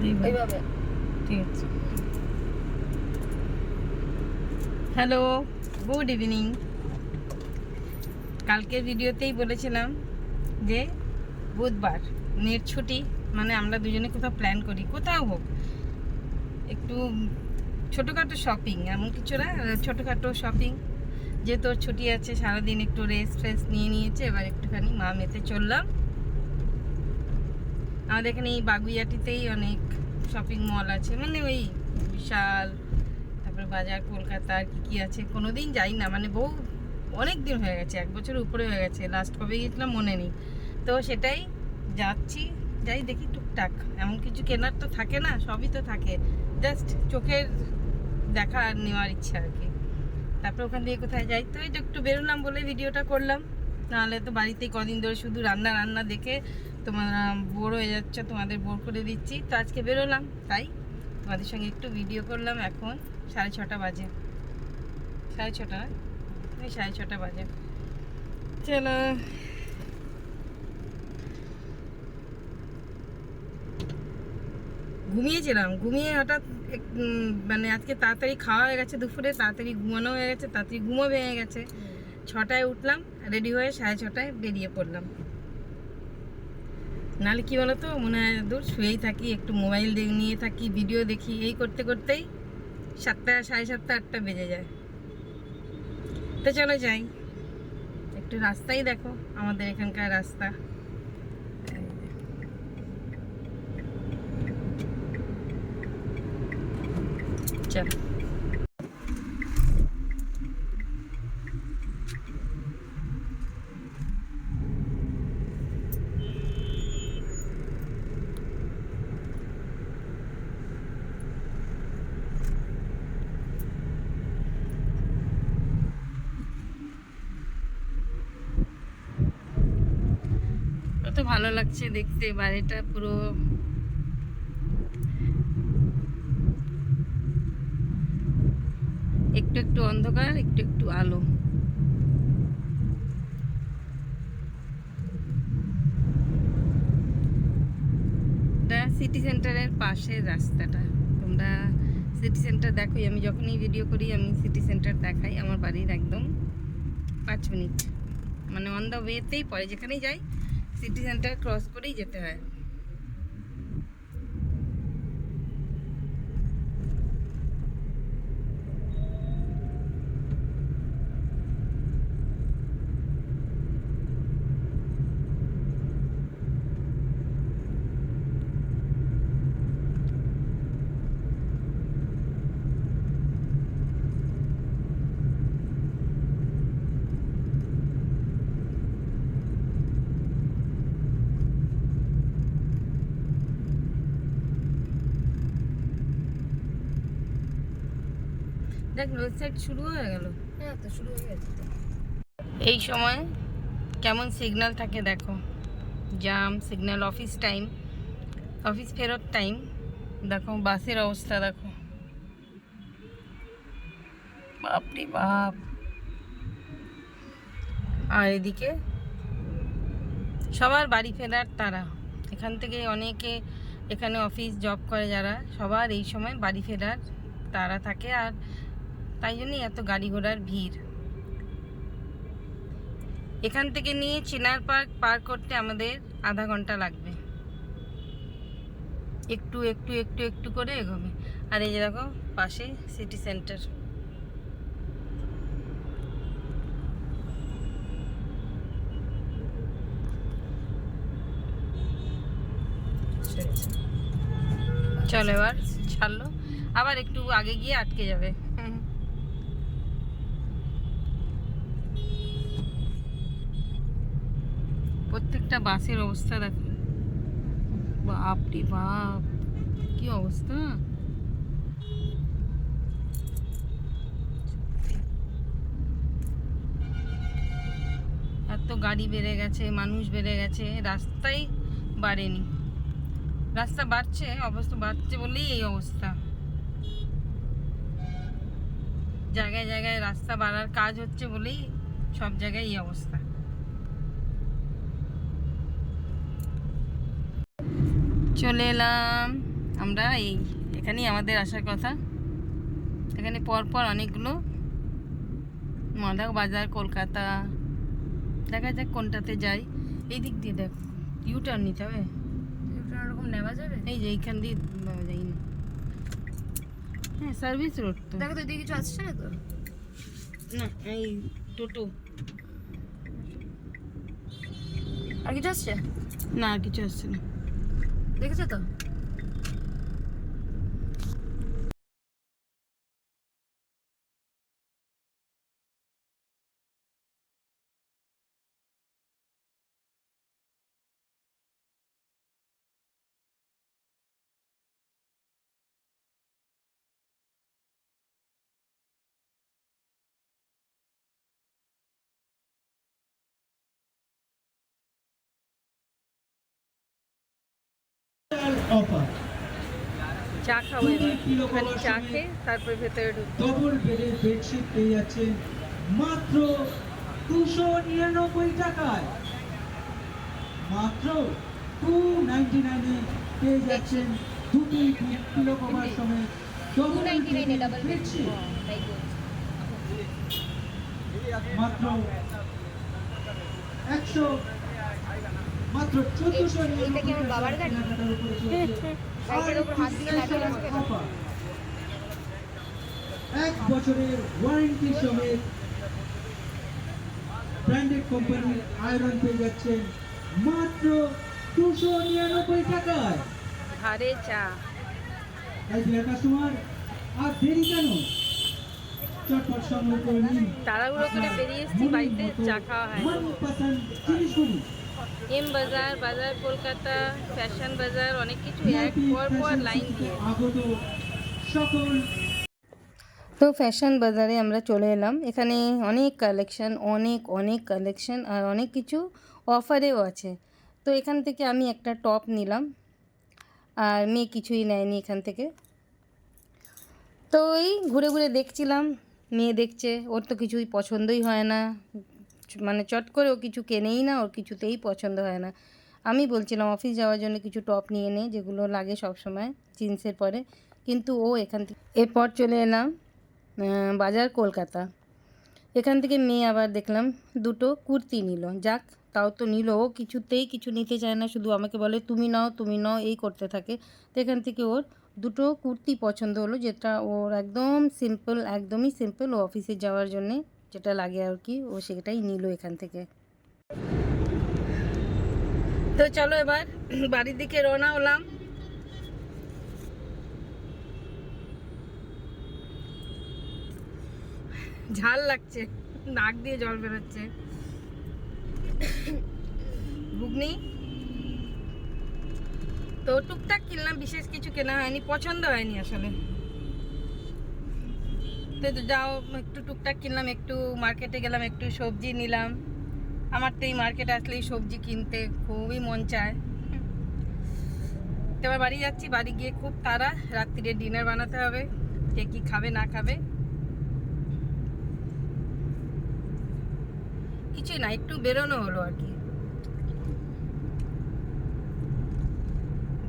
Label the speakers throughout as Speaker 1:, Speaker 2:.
Speaker 1: এইভাবে
Speaker 2: ঠিক আছে। Hello, good evening. কালকের ভিডিওতেই বলেছিলাম যে বুধবার নেট ছুটি, মানে আমরা দুজনে কোথাও প্ল্যান করি, কোথাও হোক একটু ছোটোখাটো শপিং, এমন কিছু না, ছোটোখাটো শপিং। যে তোর ছুটি আছে, সারাদিন একটু রেস্ট ফ্রেস্ট নিয়ে নিয়েছে, এবার একটুখানি মা মেতে চললাম। আমাদের এখানে এই বাগুইয়াটিতেই অনেক শপিং মল আছে, মানে ওই বিশাল, তারপরে বাজার কলকাতা আর কি আছে, কোনোদিন যাই না, মানে অনেক দিন হয়ে গেছে, 1 বছরের উপরে হয়ে গেছে, লাস্ট কবে গিয়েছিলাম মনে নেই। তো সেটাই যাচ্ছি, যাই দেখি টুকটাক, এমন কিছু কেনার তো থাকে না, সবই তো থাকে, জাস্ট চোখের দেখা আর নেওয়ার ইচ্ছা আর কি। তারপরে ওখান থেকে কোথায় যাই, তো এটা একটু বেরোলাম বলে ভিডিওটা করলাম, নাহলে তো বাড়িতেই কদিন ধরে শুধু রান্না রান্না দেখে তোমরা বোর হয়ে যাচ্ছে, তোমাদের বোর করে দিচ্ছি। তো আজকে বেরোলাম, তাই তোমাদের সঙ্গে একটু ভিডিও করলাম। এখন 6:30 বাজে, 6:30 ওই 6:30 বাজে। চলো, ঘুমিয়েছিলাম, ঘুমিয়ে হঠাৎ মানে আজকে তাড়াতাড়ি খাওয়া হয়ে গেছে, দুপুরে তাড়াতাড়ি ঘুমানো হয়ে গেছে, তাড়াতাড়ি ঘুমো ভেঙে গেছে। 6টায় উঠলাম, রেডি হয়ে 6:30 বেরিয়ে পড়লাম। নাহলে কি বলতো, মনে হয় দূর শুয়েই থাকি, একটু মোবাইল নিয়ে থাকি, ভিডিও দেখি, এই করতে করতেই 7টা, 7:30, 8টা বেজে যায়। তো চলো যাই, একটু রাস্তাই দেখো, আমাদের এখানকার রাস্তা। চলো, কত ভালো লাগছে দেখতে, বাড়িটা পুরো একটু একটু অন্ধকার, একটু একটু আলো। এটা সিটি সেন্টারের পাশের রাস্তাটা। তোমরা সিটি সেন্টার দেখোই, আমি যখনই ভিডিও করি আমি সিটি সেন্টার দেখাই। আমার বাড়ির একদম 5 মিনিট, মানে অন দ্য ওয়েতেই পড়ে, যেখানেই যাই সিটি সেন্টার ক্রস করেই যেতে হয়। দেখ, রোড সাইড শুরু হয়ে গেল।
Speaker 1: হ্যাঁ, তো শুরু হয়ে গেছে তো।
Speaker 2: এই সময় কেমন সিগন্যাল থাকে দেখো, জাম সিগন্যাল, অফিস টাইম, অফিস ফেরত টাইম। দেখো বাসের অবস্থা দেখো, বাপরে বাপ। আর এদিকে সবার বাড়ি ফেরার তারা, এখান থেকে অনেকে এখানে অফিস জব করে যারা, সবার এই সময় বাড়ি ফেরার তারা থাকে, আর তাই জন্যই এত গাড়ি ঘোড়ার ভিড়। এখান থেকে নিয়ে চিনার পার্ক পার করতে আমাদের আধা ঘন্টা লাগবে, একটু একটু একটু একটু করে এগোবে। আর এই যে দেখো পাশে সিটি সেন্টার। চলো এবার ছাড়লো, আবার একটু আগে গিয়ে আটকে যাবে। প্রত্যেকটা বাসের অবস্থা দেখো, বাপরে বাপ, কি অবস্থা। এত গাড়ি বেড়ে গেছে, মানুষ বেড়ে গেছে, রাস্তাই বাড়েনি। রাস্তা বাড়ছে, অবস্থা বাড়ছে বলেই এই অবস্থা। জায়গায় জায়গায় রাস্তা বাড়ার কাজ হচ্ছে বলেই সব জায়গায় এই অবস্থা। চলে এলাম আমরা এখানেই আমাদের আসার কথা। এখানে পরপর অনেকগুলো মল, বাজার, কলকাতা। দেখা যাক কোনটাতে যাই। এই দিক দিয়ে দেখ, ইউ টার্ন নিতে হবে।
Speaker 1: ওরকম নেওয়া যাবে?
Speaker 2: এই যে এইখান দিয়ে যাই না। হ্যাঁ, সার্ভিস রোড তো।
Speaker 1: দেখো তো এদিকে কিছু আসছে না তো?
Speaker 2: না, এই টোটো।
Speaker 1: আর কিছু আসছে?
Speaker 2: না, আর কিছু আসছে না।
Speaker 1: দেখেছো তো?
Speaker 3: অফার
Speaker 2: চা খাবো এবার, খালি চা খেয়ে তারপর ভেতরে ঢুকবো।
Speaker 3: ডবল বেডের বেডশিট পেয়ে যাচ্ছেন মাত্র 299 টাকায়। মাত্র 299 এ পেয়ে যাচ্ছেন দুটি পিলো কভার সমেত ডবল বেডের বেডশিট। মাত্র 1499 এক বছরের ওয়ারেন্টি সমেত ব্র্যান্ডেড কোম্পানির আয়রন পেয়ে যাচ্ছেন মাত্র 299 টাকায়।
Speaker 2: ঘরে চা।
Speaker 3: তাই ডিয়ার কাস্টমার, আর দেরি কেন? চটপট সংগ্রহ করে নিন।
Speaker 2: তাড়াহুড়ো করে বেরিয়ে এসেছি, বাড়িতে চা খাওয়া হয়।
Speaker 3: মনপসন্দ জিনিসগুলি
Speaker 2: এম বাজার, বাজার কলকাতা, ফ্যাশন বাজার, অনেক কিছু এক পর পর লাইন দিয়ে।
Speaker 3: আগত সকল
Speaker 2: তো ফ্যাশন বাজারে আমরা চলে এলাম। এখানে অনেক কালেকশন, অনেক কালেকশন, আর অনেক কিছু অফারেও আছে। তো এখান থেকে আমি একটা টপ নিলাম, আর মেয়ে কিছুই নেয়নি এখান থেকে। তো এই ঘুরে ঘুরে দেখছিলাম, মেয়ে দেখছে, ওর তো কিছুই পছন্দই হয় না, মানে চট করে ও কিছু কেনেই না, ওর কিছুতেই পছন্দ হয় না। আমি বলছিলাম অফিস যাওয়ার জন্য কিছু টপ নিয়ে নে, যেগুলো লাগে সব সময় জিন্সের পরে, কিন্তু ও এখান থেকে। এরপর চলে এলাম বাজার কলকাতা। এখান থেকে মেয়ে আবার দেখলাম দুটো কুর্তি নিল। যাক, তাও তো নিল। ও কিছুতেই কিছু নিতে চায় না, শুধু আমাকে বলে তুমি নাও এই করতে থাকে। তো এখান থেকে ওর দুটো কুর্তি পছন্দ হলো, যেটা ওর একদমই সিম্পল ও অফিসে যাওয়ার জন্যে যেটা লাগে আর কি, ও সেটাই নিল এখান থেকে। তো চলো এবার বাড়ির দিকে রওনা হলাম। ঝাল লাগছে, নাক দিয়ে জল বেরোচ্ছে। ঘুগনি তো টুকটাক কিনলাম, বিশেষ কিছু কেনা হয়নি, পছন্দ হয়নি আসলে। তো যাও একটু টুকটাক কিনলাম, একটু মার্কেটে গেলাম, একটু সবজি নিলাম। আমার তো এই মার্কেটে আসলেই সবজি কিনতে খুবই মন চায়। তো এবার বাড়ি যাচ্ছি, বাড়ি গিয়ে খুব তাড়া, রাত্রিরে ডিনার বানাতে হবে, কে কী খাবে না খাবে। কিছুই না, একটু বেরোনো হলো আর কি।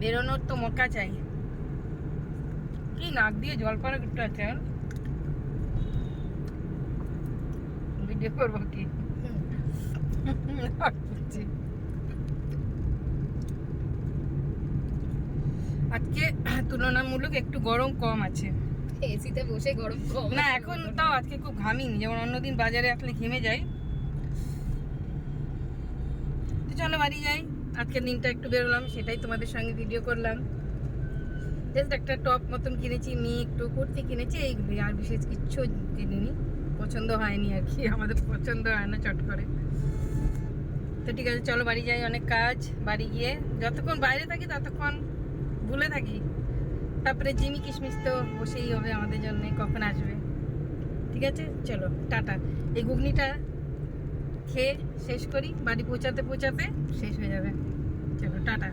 Speaker 2: বেরোনোর তো মক্কা চাই। কি নাক দিয়ে জল পড়া একটু আছে, ভিডিও করবো কি? আজকে তুলনামূলক একটু গরম কম আছে।
Speaker 1: এসিতে বসে গরম কম
Speaker 2: না, এখন তাও আজকে খুব ঘামিনি, যেমন অন্যদিন বাজারে আসলে ঘেমে যাই। তো চলো বাড়ি যাই। আজকের দিনটা একটু বেরোলাম, সেটাই তোমাদের সঙ্গে ভিডিও করলাম। জাস্ট একটা টপ মতন কিনেছি, মেয়ে একটু কুর্তি কিনেছি, এইগুলি, আর বিশেষ কিচ্ছু কিনিনি। পছন্দ হয়নি আর কি, আমাদের পছন্দ হয় না চট করে। তো ঠিক আছে, চলো বাড়ি যাই, অনেক কাজ। বাড়ি গিয়ে যতক্ষণ বাইরে থাকি ততক্ষণ ভুলে থাকি। তারপরে জিমি কিশমিশ তো বসেই হবে আমাদের জন্য, কখন আসবে। ঠিক আছে, চলো টাটা। এই ঘুগনিটা খেয়ে শেষ করি, বাড়ি পৌঁছাতে শেষ হয়ে যাবে। চলো টাটা।